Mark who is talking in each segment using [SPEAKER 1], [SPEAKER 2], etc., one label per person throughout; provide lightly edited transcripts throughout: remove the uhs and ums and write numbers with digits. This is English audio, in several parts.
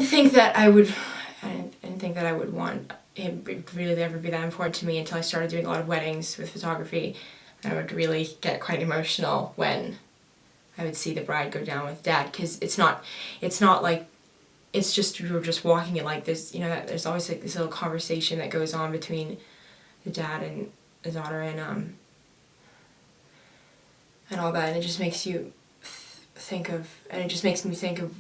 [SPEAKER 1] didn't think that I would want it would really ever be that important to me until I started doing a lot of weddings with photography. And I would really get quite emotional when I would see the bride go down with Dad, because it's not like it's just we were just walking and like there's there's always like this little conversation that goes on between the dad and the daughter and all that, and it just makes you think of, and it just makes me think of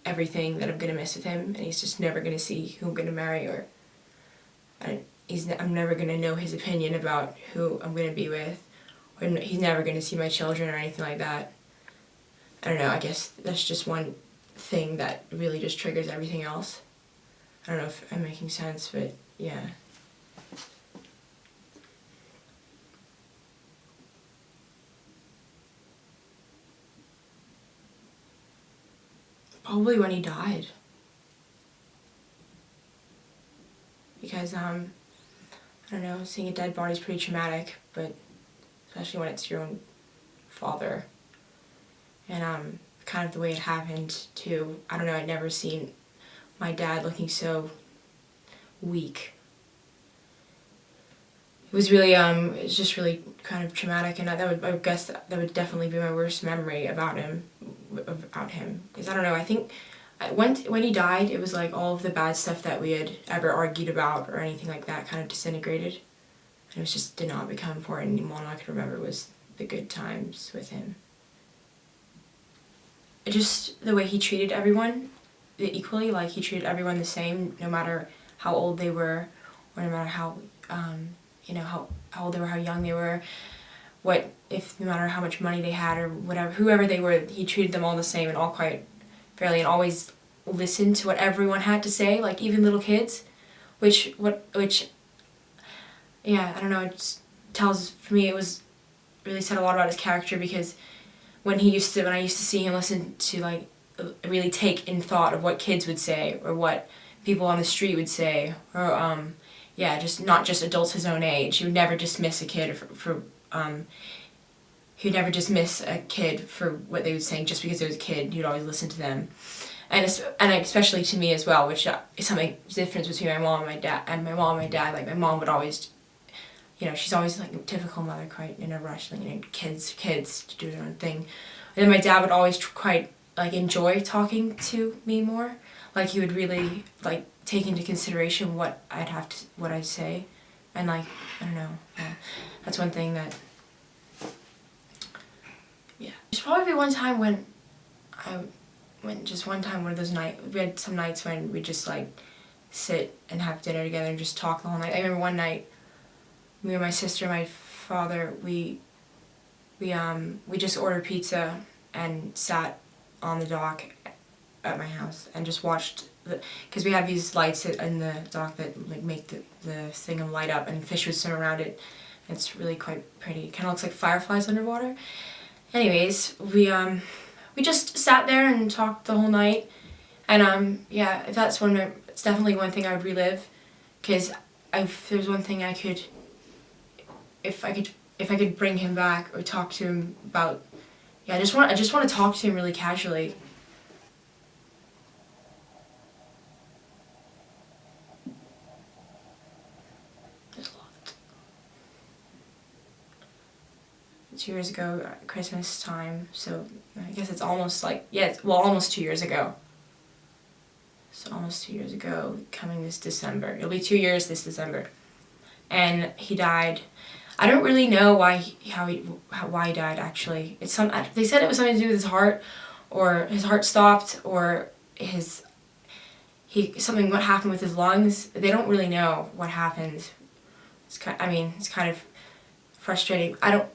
[SPEAKER 1] everything that I'm gonna miss with him, and he's just never gonna see who I'm gonna marry, or I'm never gonna know his opinion about who I'm gonna be with, or he's never gonna see my children or anything like that. I don't know, I guess that's just one thing that really just triggers everything else. I don't know if I'm making sense, but yeah. Probably when he died. Because, I don't know, seeing a dead body is pretty traumatic, but especially when it's your own father. And, kind of the way it happened, too. I don't know, I'd never seen my dad looking so weak. It was really, it's just really kind of traumatic, and I guess that would definitely be my worst memory about him. Because I don't know, I think when he died, it was like all of the bad stuff that we had ever argued about or anything like that kind of disintegrated. And it was just did not become important anymore. All I could remember was the good times with him. Just the way he treated everyone equally, like he treated everyone the same, no matter how old they were, or no matter how, how old they were, how young they were, no matter how much money they had or whatever, whoever they were, he treated them all the same and all quite fairly, and always listened to what everyone had to say, like even little kids, which I don't know, it just tells, for me, it was really said a lot about his character, because when I used to see him listen to, like, really take in thought of what kids would say, or what people on the street would say, or, just not just adults his own age. He would never dismiss a kid he would never dismiss a kid for what they were saying just because it was a kid. He would always listen to them. And especially to me as well, which is something difference between my mom and my dad. Like, my mom would always, she's always like a typical mother, quite in a rush, like, kids to do their own thing. And then my dad would always quite, like, enjoy talking to me more. Like, he would really, like, take into consideration what I'd say. And, like, I don't know, that's one thing that, There's probably one time when one of those nights, we had some nights when we just, like, sit and have dinner together and just talk the whole night. I remember one night, me and my sister and my father, we just ordered pizza and sat on the dock at my house and just watched, because we have these lights in the dock that, like, make the thing light up, and fish would swim around it. It's really quite pretty. It kind of looks like fireflies underwater. Anyways, we just sat there and talked the whole night, and if that's it's definitely one thing I would relive, because if there's one thing I could, if I could bring him back or talk to him about, I just want to talk to him really casually. There's a lot. 2 years ago, Christmas time, so I guess it's almost like, almost 2 years ago. So almost 2 years ago, coming this December. It'll be 2 years this December. And he died. I don't really know why he died, actually. They said it was something to do with his heart, or his heart stopped, or what happened with his lungs. They don't really know what happened. It's kind of frustrating. And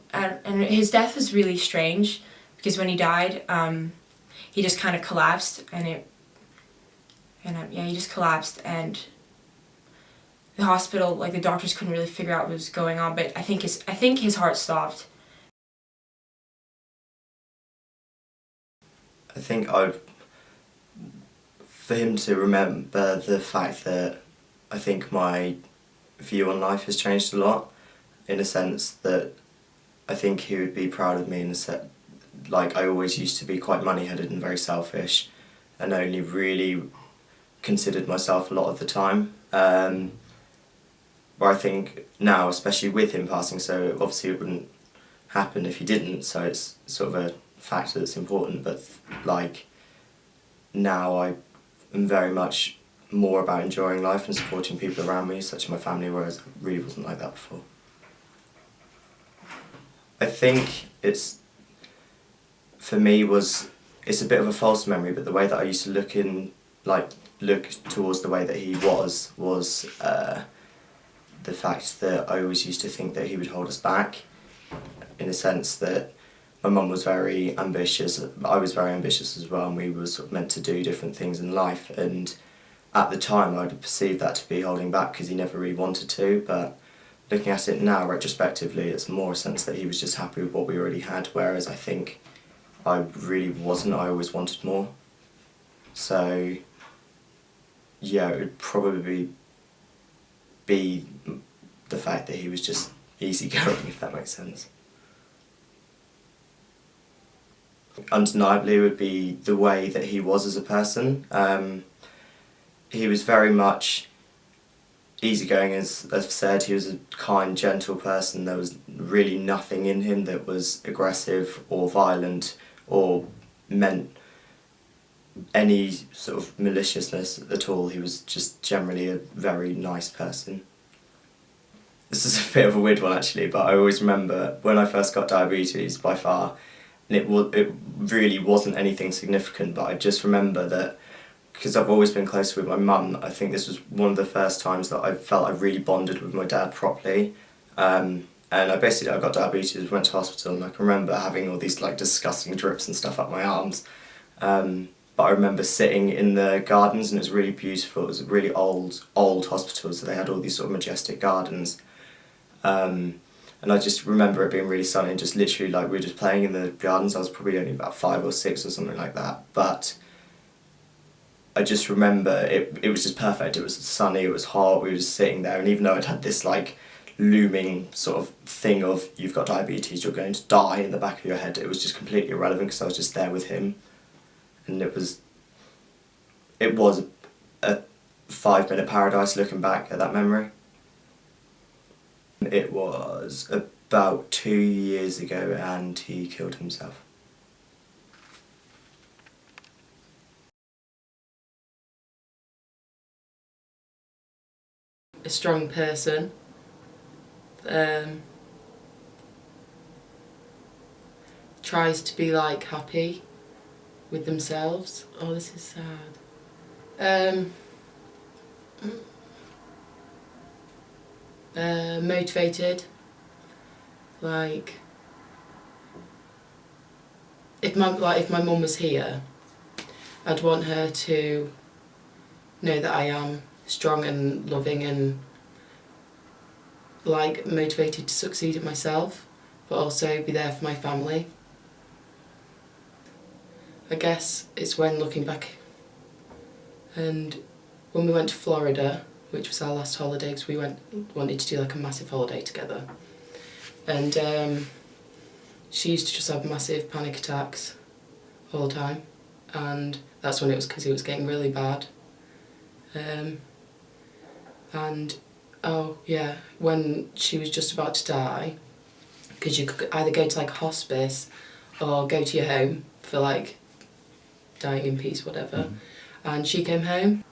[SPEAKER 1] his death was really strange, because when he died, he just kind of collapsed, he just collapsed, and the hospital, like, the doctors couldn't really figure out what was going on, but I think his heart stopped.
[SPEAKER 2] I think for him to remember the fact that I think my view on life has changed a lot, in a sense that I think he would be proud of me in the sense, like, I always used to be quite money-headed and very selfish, and only really considered myself a lot of the time. Where I think now, especially with him passing, so obviously it wouldn't happen if he didn't, so it's sort of a factor that's important, but like now I am very much more about enjoying life and supporting people around me, such as my family, whereas I really wasn't like that before. I think it's, for me, it's a bit of a false memory, but the way that I used to look towards the way that he was the fact that I always used to think that he would hold us back, in a sense that my mum was very ambitious, I was very ambitious as well, and we were sort of meant to do different things in life, and at the time I'd perceived that to be holding back because he never really wanted to, but looking at it now retrospectively, it's more a sense that he was just happy with what we already had, whereas I think I really wasn't, I always wanted more. So yeah, it would probably be the fact that he was just easygoing, if that makes sense. Undeniably, it would be the way that he was as a person. He was very much easygoing, as I've said. He was a kind, gentle person. There was really nothing in him that was aggressive or violent or meant any sort of maliciousness at all. He was just generally a very nice person. This is a bit of a weird one actually, but I always remember when I first got diabetes, by far, and it really wasn't anything significant, but I just remember that because I've always been close with my mum, I think this was one of the first times that I felt I really bonded with my dad properly. And I got diabetes, went to hospital, and I can remember having all these like disgusting drips and stuff up my arms. But I remember sitting in the gardens, and it was really beautiful. It was a really old hospital, so they had all these sort of majestic gardens. And I just remember it being really sunny, and just literally like we were just playing in the gardens. I was probably only about 5 or 6 or something like that, but I just remember it was just perfect. It was sunny, it was hot, we were just sitting there, and even though I'd had this like looming sort of thing of you've got diabetes, you're going to die in the back of your head, it was just completely irrelevant because I was just there with him, and it was a 5-minute paradise looking back at that memory. It was about 2 years ago and he killed himself.
[SPEAKER 3] A strong person. Tries to be like happy with themselves. Oh, this is sad. Motivated. Like if my mum was here, I'd want her to know that I am strong and loving and like motivated to succeed at myself, but also be there for my family. I guess it's when looking back, and when we went to Florida, which was our last holiday, because we wanted to do like a massive holiday together, and she used to just have massive panic attacks all the time, and that's when it was because it was getting really bad. And oh yeah, when she was just about to die, because you could either go to like hospice or go to your home for like dying in peace, whatever. And she came home.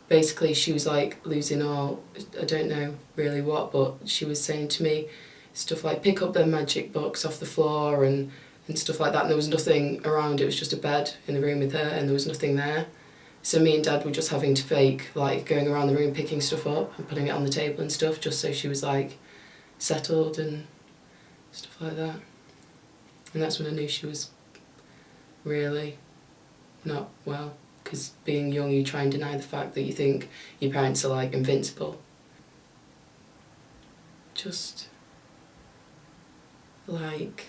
[SPEAKER 3] Basically she was like losing all, I don't know really what, but she was saying to me stuff like pick up the magic books off the floor and stuff like that, and there was nothing around. It was just a bed in the room with her and there was nothing there. So me and Dad were just having to fake like going around the room picking stuff up and putting it on the table and stuff, just so she was like settled and stuff like that. And that's when I knew she was really not well, because being young you try and deny the fact that you think your parents are like invincible. Just like,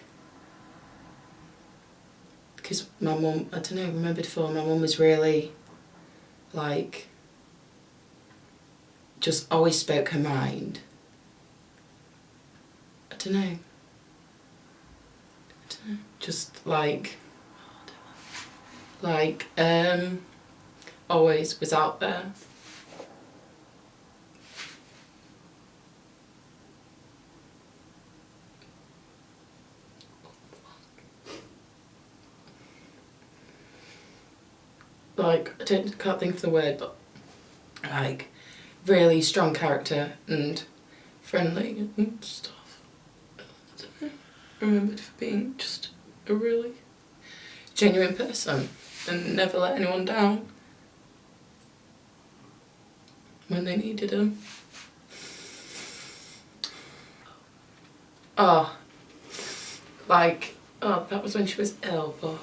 [SPEAKER 3] because my mum, I don't know, remember before, my mum was really like, just always spoke her mind. I don't know, just like, always was out there. Like, can't think of the word, but like really strong character and friendly and stuff. I don't know. Remembered for being just a really genuine person and never let anyone down when they needed him. Oh, that was when she was ill, but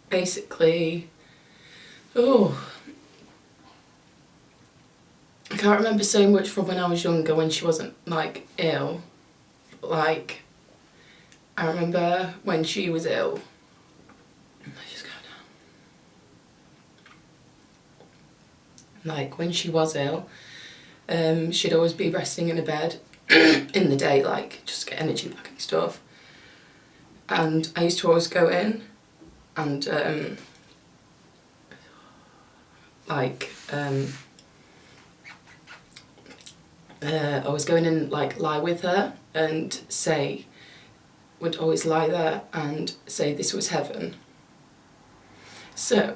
[SPEAKER 3] basically, I can't remember so much from when I was younger when she wasn't like ill. Like, I remember when she was ill. Let's just go down. Like, when she was ill, she'd always be resting in a bed in the day, like, just to get energy back and stuff. And I used to always go in and, I was going in, like, lie with her and would always lie there and say this was heaven. So,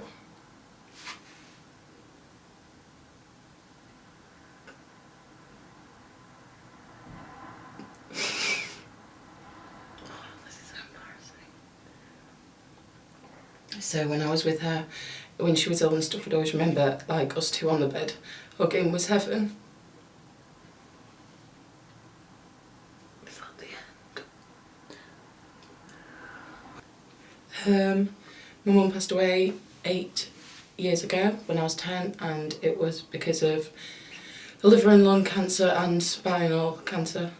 [SPEAKER 3] when I was with her, when she was ill and stuff, I'd always remember, like, us two on the bed hugging was heaven. Is that the end? My mum passed away 8 years ago when I was 10, and it was because of liver and lung cancer and spinal cancer.